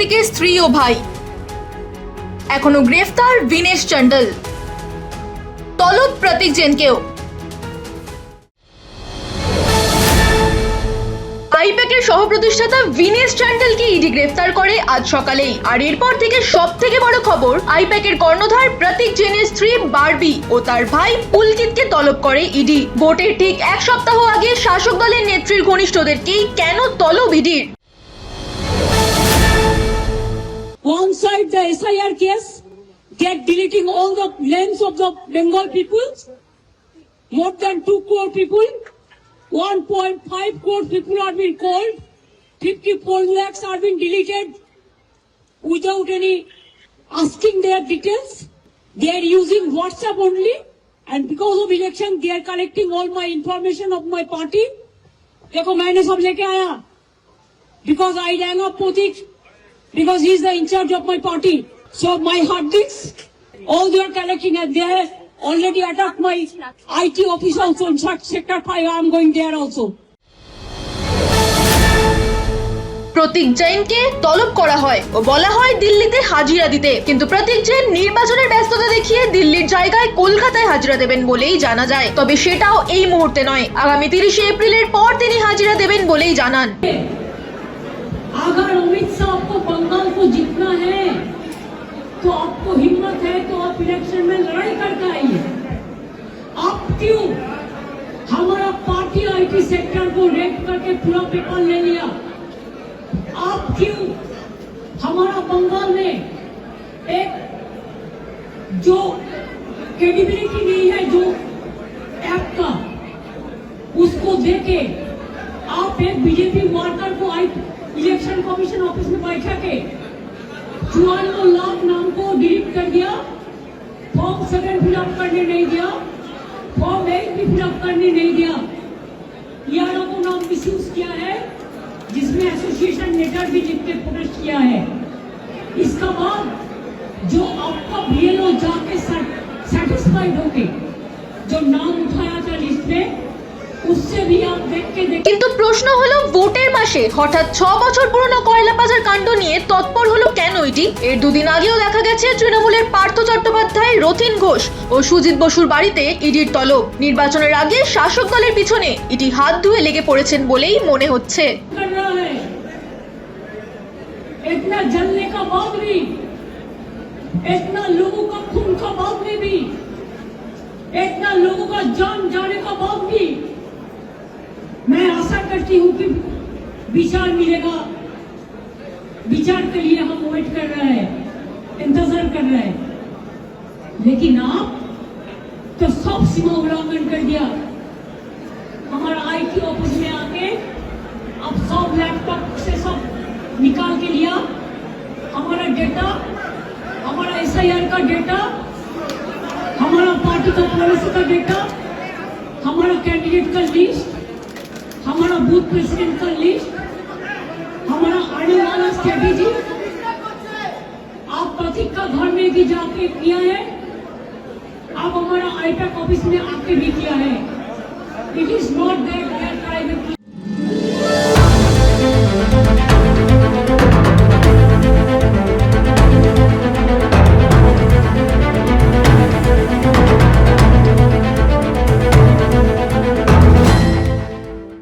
প্রতীকের স্ত্রী ও ভাই। এখনো গ্রেফতার বিনেশ চন্ডল, তলব প্রতীক জেনকেও। আইপ্যাকের সহপ্রতিষ্ঠাতা বিনেশ চন্ডলকে ইডি গ্রেফতার করে আজ সকালেই। আর এরপর থেকে সব থেকে বড় খবর, আইপ্যাকের কর্ণধার প্রতীক জেনের স্ত্রী বারবি ও তার ভাই পুলকিতকে তলব করে ইডি। ভোটের ঠিক এক সপ্তাহ আগে শাসক দলের নেত্রীর ঘনিষ্ঠদেরকেই কেন তলব ইডির? One side the SIR case, they are deleting all the names of the Bengal people, more than 2 crore people, 1.5 crore people are being called, 54 lakhs are being deleted without any asking their details. They are using WhatsApp only, and because of election they are collecting all my information of my party. देखो मैंने सब लेके आया because I rang up Pratik because he is the in charge of my party. So my hard disks, all they are collecting, and they have already attacked my IT office also. In fact, sector 5, I am going there also. প্রতীক জৈনকে তলব করা হয় ও বলা হয় দিল্লিতে হাজিরা দিতে, কিন্তু প্রতীক জৈন নির্বাচনের ব্যস্ততা দেখিয়ে দিল্লির জায়গায় কলকাতায় হাজিরা দেবেন বলেই জানা যায়। তবে সেটাও এই মুহূর্তে নয়, আগামী 30 এপ্রিলের পর তিনি হাজিরা দেবেন বলেই জানান। अगर अमित शाह को बंगाल को जीतना है तो आपको हिम्मत है तो आप इलेक्शन में लड़ाई करके आइए। आप क्यों हमारा पार्टी आईटी सेक्टर को रेड करके पूरा पेपर ले लिया? आप क्यों हमारा बंगाल में एक जो क्रेडिबिलिटी नहीं है जो ऐप का, उसको देके आप एक बीजेपी वर्कर को इलेक्शन कमीशन ऑफिस में बैठा के 54 लाख नाम को डिलीट कर दिया, फॉर्म 7 फिलअप करने नहीं दिया, फॉर्म 8 भी फिलअप करने नहीं दिया, यारों को नाम मिसयूज किया है, जिसमें एसोसिएशन लेटर भी लिख के प्रोटेस्ट किया है। इसका बाद जो आपका बीएलओ जाके सेटिस्फाइड होके जो नाम उठाया था लिस्ट में, उससे भी आप देख के কিন্তু প্রশ্ন হলো, ভোটের মাসে হঠাৎ 6 বছর পুরনো কয়লা পাচার কাণ্ড নিয়ে তৎপর হলো কেন ইডি? এর দুদিন আগেও দেখা গেছে তৃণমূলের পার্থ চট্টোপাধ্যায়, রথিন ঘোষ ও সুজিত বসুর বাড়িতে ইডির তলব। নির্বাচনের আগে শাসক দলের পিছনে ইডি হাত ধুয়ে লেগে পড়েছেন বলেই মনে হচ্ছে। इतना जलने का बाद भी, इतना लोगों का खून का बाद में भी, इतना लोगों का जान जाने का बाद भी मैं आशा करती हूँ कि विचार मिलेगा। विचार के लिए हम वेट कर रहे हैं, इंतजार कर रहे हैं, लेकिन आप तो सब सीमा उल्लंघन कर दिया। हमारा आईटी ऑफिस में आके आप सब लैपटॉप से सब निकाल के लिया, हमारा डेटा, हमारा एसआईआर का डेटा, हमारा पार्टी का पॉलिसी का डेटा, हमारा कैंडिडेट का लिस्ट, हमारा बूथ प्रेसिडेंट का लिस्ट, हमारा आने वाला स्ट्रेटेजी, आप प्रतीक का घर में भी जाके किया है, आप हमारा आईपैक ऑफिस में आके भी किया है। It is not that private